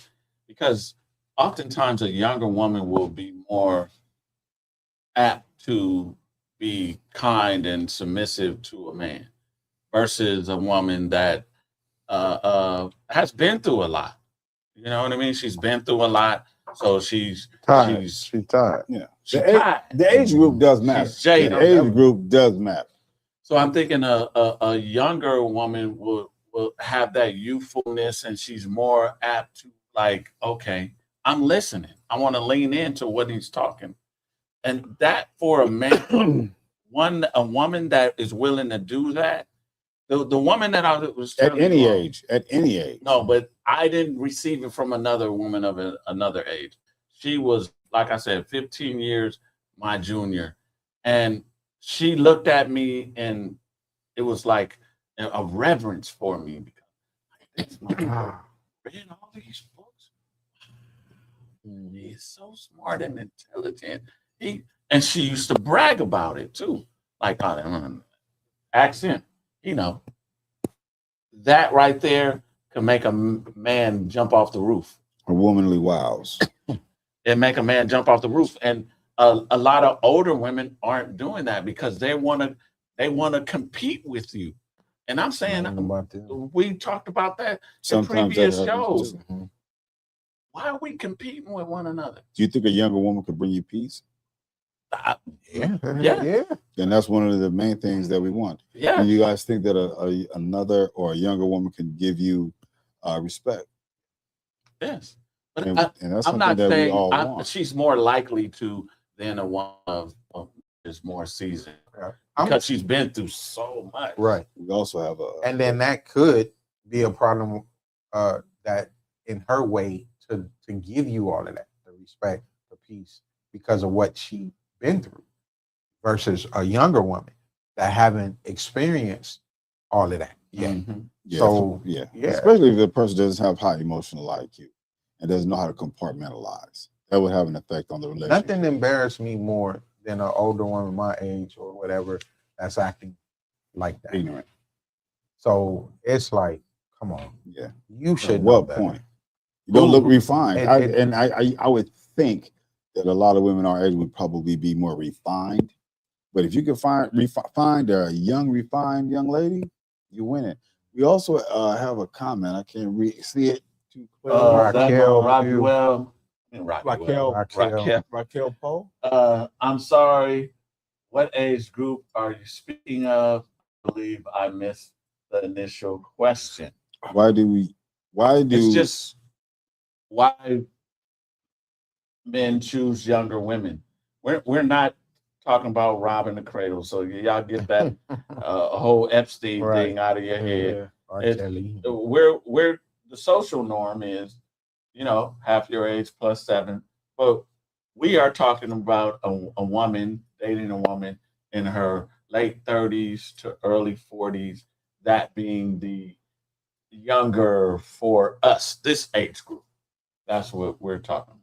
Because oftentimes a younger woman will be more apt to be kind and submissive to a man versus a woman that has been through a lot. You know what I mean? She's been through a lot, so she's Tired. she's She's tired. Yeah, she's the tired. age group does matter. She's jaded. The age group does matter. So I'm thinking a younger woman will have that youthfulness, and she's more apt to like, okay, I'm listening. I want to lean into what he's talking, and that for a man, a woman that is willing to do that. The woman that I was At any age. No, but I didn't receive it from another woman of another age. She was, like I said, 15 years my junior, and she looked at me, and it was like a reverence for me because reading all these books. He's so smart and intelligent. And she used to brag about it too, like accent. You know, that right there can make a man jump off the roof. Her womanly wows. It make a man jump off the roof, and a lot of older women aren't doing that because they want to compete with you. And I'm saying we talked about that in previous shows. Why are we competing with one another? Do you think a younger woman could bring you peace? Yeah. And that's one of the main things that we want. Yeah. And you guys think that another or a younger woman can give you respect? Yes. But and that's I'm not that saying we all want. She's more likely to than a one of is more seasoned because she's been through so much. Right. We also have and then that could be a problem that in her way to give you all of that, the respect, the peace, because of what she been through, versus a younger woman that haven't experienced all of that yet. Yeah, so yeah, especially if the person doesn't have high emotional IQ and doesn't know how to compartmentalize, that would have an effect on the relationship. Nothing embarrassed me more than an older woman my age or whatever that's acting like that. Ignorant. So it's like, come on, yeah, you should know know better. point. You don't look refined. I would think that a lot of women our age would probably be more refined. But if you can find a young, refined young lady, you win it. We also have a comment. I can't see it too clearly. Raquel Poe. I'm sorry. What age group are you speaking of? I believe I missed the initial question. It's just why men choose younger women. We're not talking about robbing the cradle. So y'all get that whole Epstein thing out of your head. Where the social norm is, half your age plus 7. But we are talking about a woman dating a woman in her late 30s to early 40s, that being the younger for us, this age group. That's what we're talking about.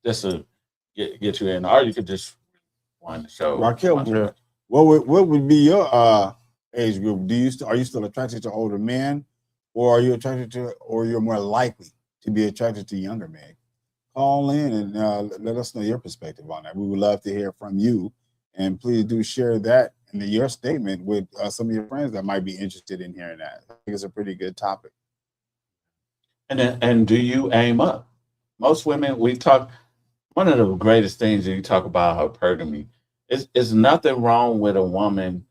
Just to get you in, or you could just wind the show. Raquel, what would be your age group? Are you still attracted to older men, or are you attracted to, or you're more likely to be attracted to younger men? Call in and let us know your perspective on that. We would love to hear from you, and please do share that and your statement with some of your friends that might be interested in hearing that. I think it's a pretty good topic. And do you aim up? Most women, we talk. One of the greatest things that you talk about hypergamy is nothing wrong with a woman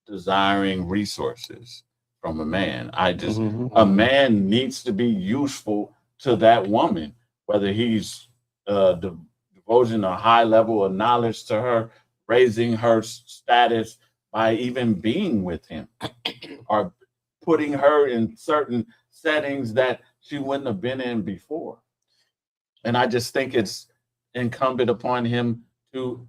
desiring resources from a man. A man needs to be useful to that woman, whether he's divulging a high level of knowledge to her, raising her status by even being with him, or putting her in certain settings that she wouldn't have been in before. And I just think it's incumbent upon him to,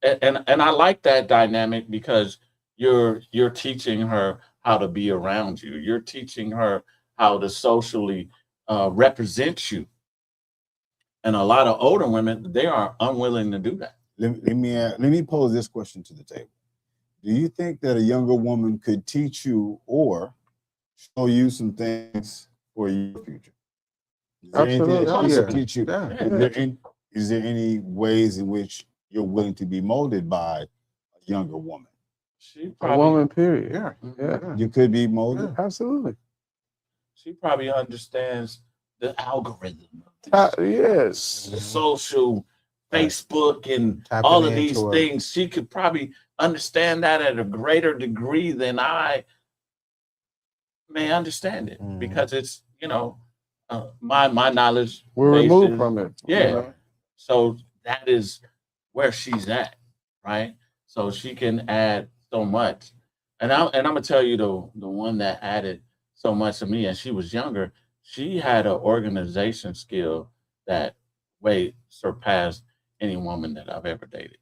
and I like that dynamic, because you're teaching her how to be around you. You're teaching her how to socially represent you. And a lot of older women, they are unwilling to do that. Let me pose this question to the table. Do you think that a younger woman could teach you or show you some things for your future? Is there anything that she could teach you? Is there any ways in which you're willing to be molded by a younger woman? A woman, period. Yeah. You could be molded. Yeah, absolutely. She probably understands the algorithm. Yes. Social, Facebook, and all of these things. She could probably understand that at a greater degree than I may understand it, because it's, my knowledge. We're removed from it. Yeah. So that is where she's at, right? So she can add so much. And I'm gonna tell you the one that added so much to me, and she was younger. She had an organization skill that way surpassed any woman that I've ever dated.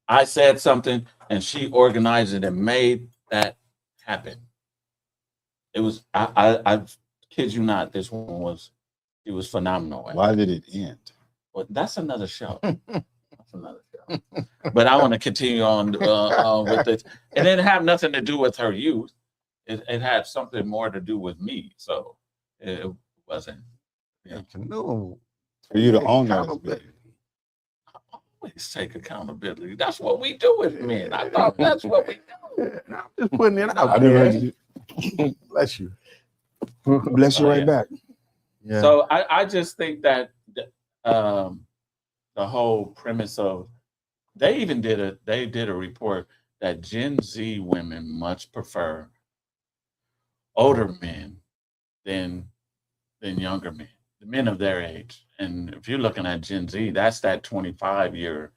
I said something and she organized it and made that happen. It was, I kid you not, this one she was phenomenal. Why did it end? Well, that's another show. That's another show. But I want to continue on with it. It didn't have nothing to do with her youth. It had something more to do with me. So it wasn't. No. For you to own that. Always take accountability. That's what we do with men. I thought that's what we do. I'm just putting it out there. Bless you. Bless you right back. Yeah. So I just think that the whole premise of they did a report that Gen Z women much prefer older men than younger men, the men of their age. And if you're looking at Gen Z, that's that 25-year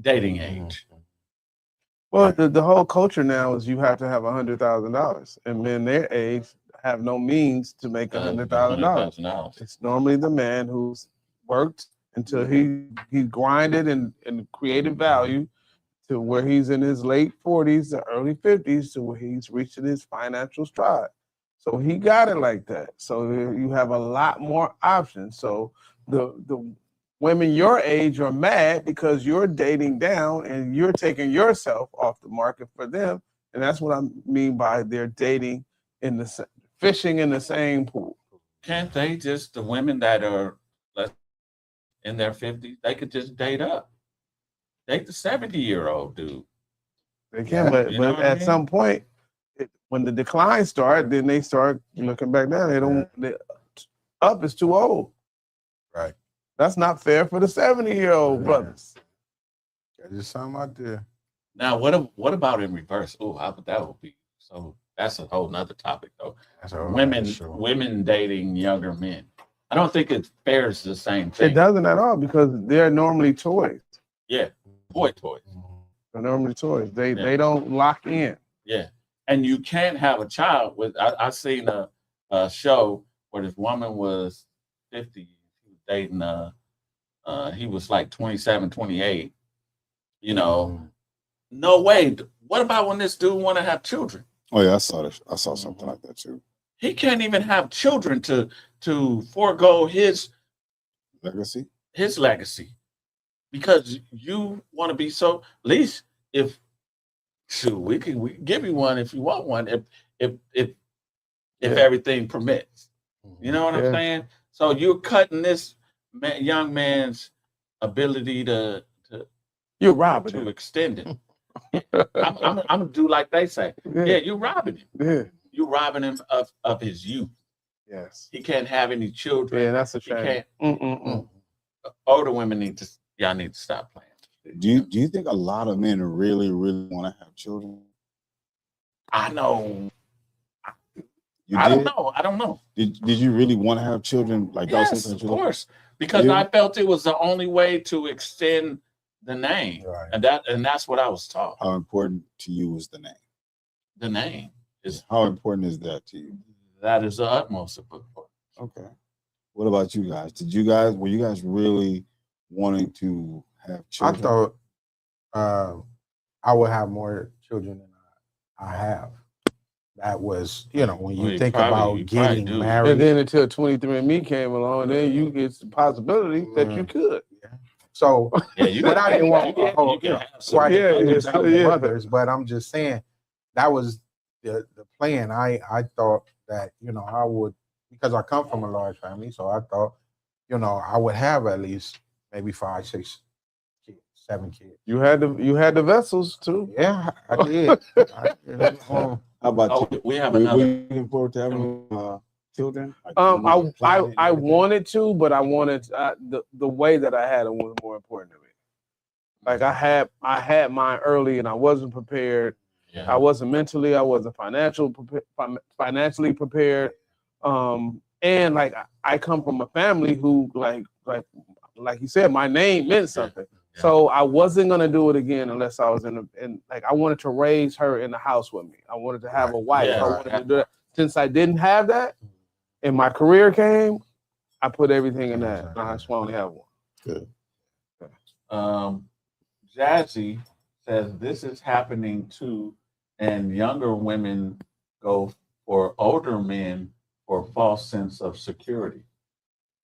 dating age. Well, the whole culture now is you have to have $100,000, and men their age have no means to make $100,000. It's normally the man who's worked until he grinded and created value to where he's in his late 40s to early 50s to where he's reaching his financial stride. So he got it like that. So you have a lot more options. So the women your age are mad because you're dating down and you're taking yourself off the market for them. And that's what I mean by they're dating fishing in the same pool. Can't they just, the women that are in their 50s, they could just date up? Date the 70-year-old dude. They can, but at some point, when the decline starts, then they start looking back down. Up is too old. Right. That's not fair for the 70-year-old brothers. There's just something out there. Now, what about in reverse? Oh, that would be so. That's a whole nother topic, though. Women dating younger men. I don't think it fares the same thing. It doesn't at all because they're normally toys. Yeah, boy toys. They're normally toys. They don't lock in. Yeah, and you can't have a child with. I seen a show where this woman was 50. She was dating he was like 27, 28. You know, no way. What about when this dude want to have children? Oh yeah, I saw this. I saw something like that too. He can't even have children to forego his Legacy. Because you want to be so. At least if we can give you one if you want one if everything permits. You know what I'm saying? So you're cutting this young man's ability to you're robbing to him. extend it. I'm gonna do like they say. Yeah, you're robbing him. Yeah. You're robbing him of his youth. Yes. He can't have any children. Yeah, that's a shame. He can't. Older women need to stop playing. Do you think a lot of men really want to have children? I know. I don't know. I don't know. Did you really want to have children? Like yes, of course, because I felt it was the only way to extend the name, Right. and that's what I was taught. How important to you is the name? The name is how important is that to you? That is the utmost importance. Okay. What about you guys? Were you guys really wanting to have children? I thought I would have more children than I have. That was, when you think about getting married. And then until 23andMe came along, then you get the possibility that you could. Yeah. So, but I didn't want mothers, but I'm just saying that was the plan. I thought that, I would, because I come from a large family, so I thought, I would have at least maybe 5, 6 kids, 7 kids. You had the vessels too. Yeah, I did. How about you? We have another. Looking forward to having children. I wanted to, but I wanted the way that I had it was more important to me. Like I had mine early, and I wasn't prepared. Yeah. I wasn't mentally. I wasn't financially prepared. And like I come from a family who like you said, my name meant something. Yeah. So I wasn't gonna do it again unless I was in like I wanted to raise her in the house with me. I wanted to have a wife. I wanted to do that. Since I didn't have that, and my career came, I put everything in that. I just only have one. Good. Jazzy says this is happening too, and younger women go for older men for a false sense of security.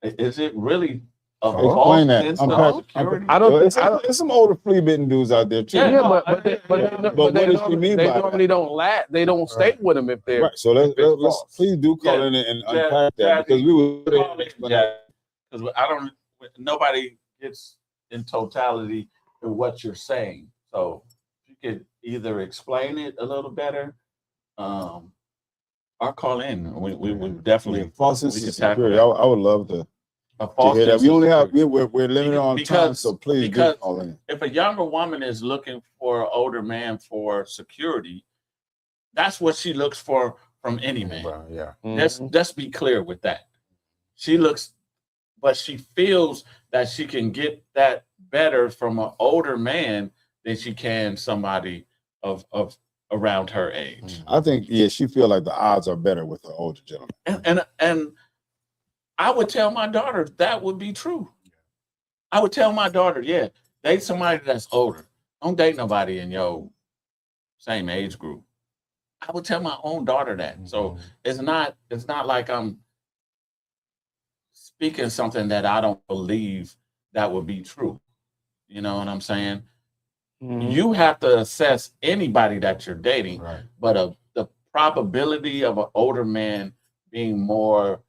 Is it really a false sense of security? There's some older flea-bitten dudes out there too. Yeah, but they normally don't last. They don't stay with them if they're right. So let's please do call in and unpack that, because we were because nobody gets in totality to what you're saying. So you could either explain it a little better, or call in. We definitely false sense of security. I would love to. Hear that. We only have we're limited on time, so please do call in. If a younger woman is looking for an older man for security, that's what she looks for from any man. Yeah. Let's be clear with that. She looks, but she feels that she can get that better from an older man than she can somebody of around her age. I think she feels like the odds are better with the older gentleman. And I would tell my daughter that would be true. I would tell my daughter, date somebody that's older. Don't date nobody in your same age group. I would tell my own daughter that. So it's not like I'm speaking something that I don't believe that would be true. You know what I'm saying? Mm-hmm. You have to assess anybody that you're dating, right. But the probability of an older man being more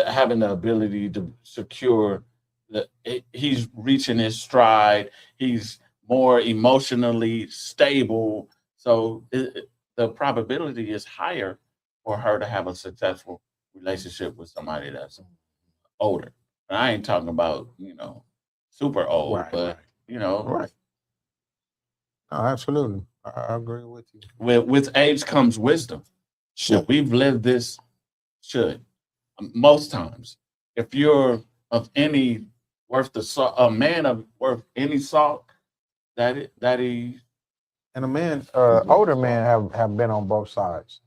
having the ability to secure he's reaching his stride, he's more emotionally stable, so the probability is higher for her to have a successful relationship with somebody that's older. And I ain't talking about super old, right, but right. Oh, absolutely, I agree with you. With age comes wisdom. Sure, we've lived this. Most times, if you're of any worth the salt, a man of worth any salt that he. And a man, older men have been on both sides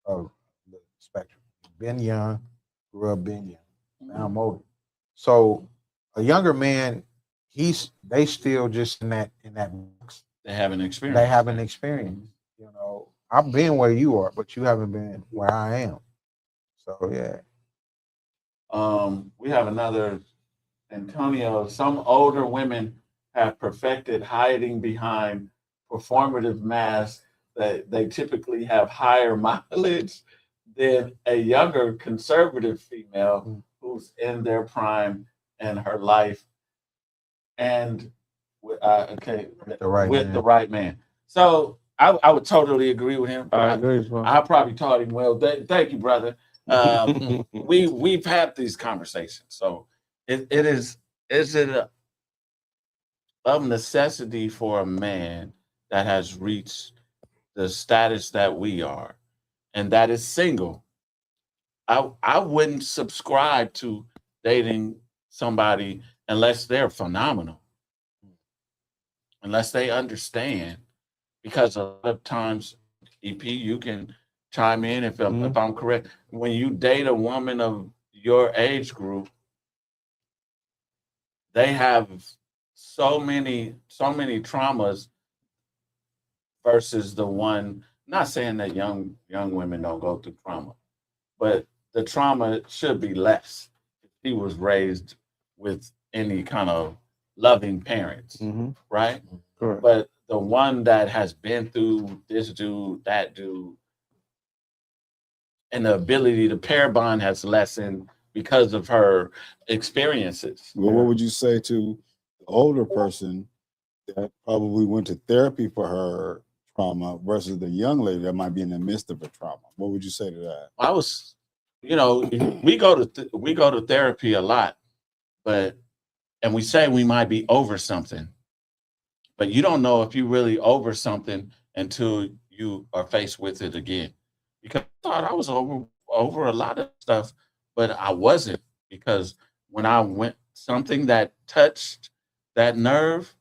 of the spectrum. Been young, grew up being young. Now I'm older. So a younger man, they still just in that box. They haven't experienced. They haven't experienced. You know, I've been where you are, but you haven't been where I am. So yeah. We have another Antonio. Some older women have perfected hiding behind performative masks that they typically have higher mileage than a younger conservative female who's in their prime and her life and with the right man. So I would totally agree with him. I agree as well. I probably taught him well. Thank you, brother. We've had these conversations. So is it of necessity for a man that has reached the status that we are and that is single? I wouldn't subscribe to dating somebody unless they're phenomenal, unless they understand, because a lot of times, EP, you can chime in if I'm correct. When you date a woman of your age group, they have so many traumas versus the one. Not saying that young women don't go through trauma, but the trauma should be less if he was raised with any kind of loving parents, right? Correct. But the one that has been through this dude, that dude, and the ability to pair bond has lessened because of her experiences. Well, what would you say to the older person that probably went to therapy for her trauma versus the young lady that might be in the midst of a trauma? What would you say to that? I was, we go to therapy a lot, and we say we might be over something, but you don't know if you really over something until you are faced with it again. Because I thought I was over a lot of stuff, but I wasn't, because when I went something that touched that nerve,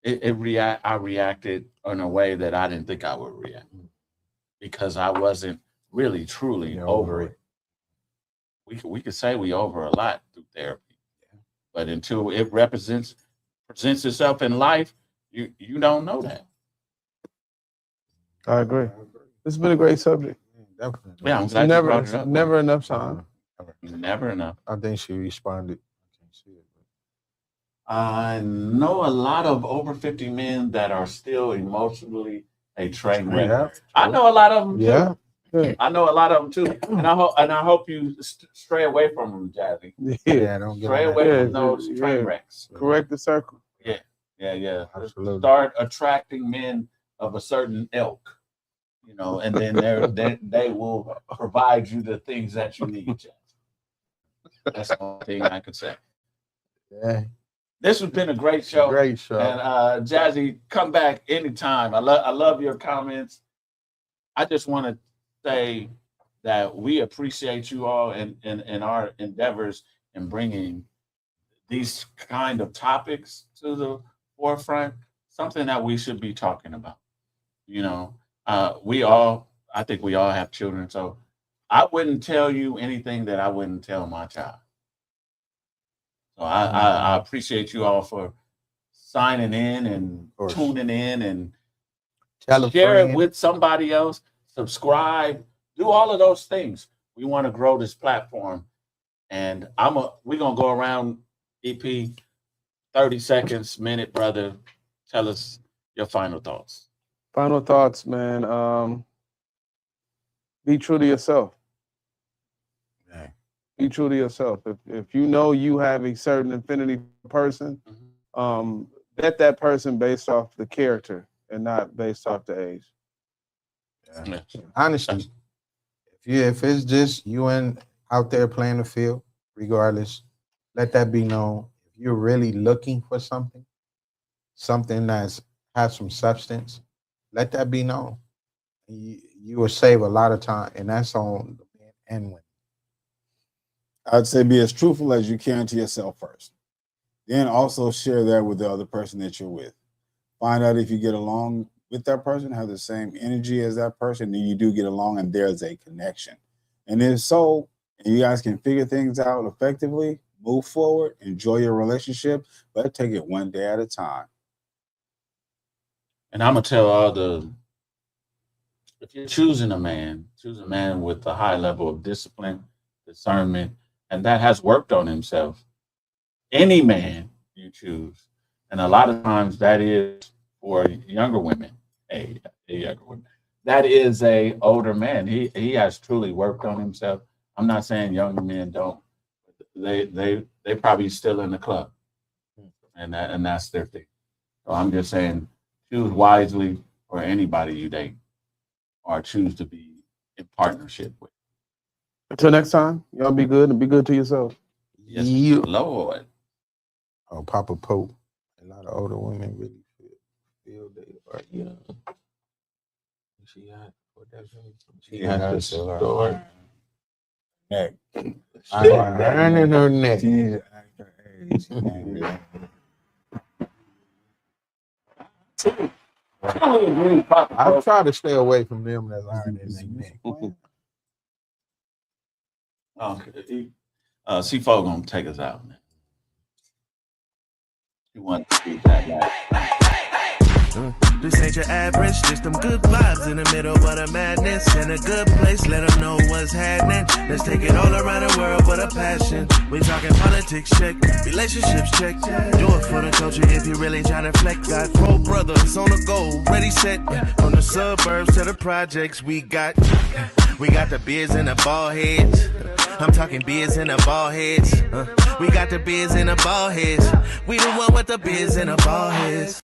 I reacted in a way that I didn't think I would react, because I wasn't really truly over it. We could say we over a lot through therapy, but until it presents itself in life, you don't know that. I agree. This has been a great subject. Definitely. Yeah, I'm glad you brought it up. Never enough time. Never enough. I think she responded. I can't see it. I know a lot of over 50 men that are still emotionally a train wreck. Yeah. I know a lot of them too. Yeah. I know a lot of them too, and I hope you stray away from them, Jazzy. Yeah, don't get Stray on away that. from those train wrecks. Correct the circle. Yeah. Absolutely. Start attracting men of a certain ilk, and then they will provide you the things that you need, Jazzy. That's the only thing I could say. Yeah. This has been a great show. Great show. And Jazzy, come back anytime. I love your comments. I just want to say that we appreciate you all in our endeavors in bringing these kind of topics to the forefront, something that we should be talking about. I think we all have children, so I wouldn't tell you anything that I wouldn't tell my child. So I appreciate you all for signing in and tuning in and share it with somebody else, subscribe, do all of those things. We want to grow this platform, and we're gonna go around, EP, 30 seconds, minute, brother. Tell us your final thoughts. Final thoughts, man. Be true to yourself. Be true to yourself. If you know you have a certain affinity person, vet that person based off the character and not based off the age. Yeah. Honestly, if it's just you out there playing the field, regardless, let that be known. If you're really looking for something that's has some substance, let that be known. You will save a lot of time, and that's on the men and women. I'd say be as truthful as you can to yourself first. Then also share that with the other person that you're with. Find out if you get along with that person, have the same energy as that person, then you do get along and there's a connection. And if so, and you guys can figure things out effectively, move forward, enjoy your relationship, but take it one day at a time. And I'm gonna tell if you're choosing a man, choose a man with a high level of discipline, discernment, and that has worked on himself. Any man you choose, and a lot of times that is for younger women, a younger woman. That is a older man. He has truly worked on himself. I'm not saying younger men don't. They probably still in the club, and that's their thing. So I'm just saying, choose wisely for anybody you date, or choose to be in partnership with. Until next time, y'all be good and be good to yourself. Yes, Lord. Oh, Papa Pope. A lot of older women really feel they are young. She has to start neck. Iron in her neck. I try to stay away from them that's iron in their neck. Okay. C4 gonna take us out, man. You want to speak that last. This ain't your average, just them good vibes in the middle of the madness. In a good place, let them know what's happening. Let's take it all around the world with a passion. We talking politics, check, relationships, check. Do it for the culture if you really trying to flex. Got 4 brothers on the go, ready, set. From the suburbs to the projects, we got the beards and the baldheads. I'm talking beards and the baldheads. We got the beards and the baldheads. We the one with the beards and the baldheads.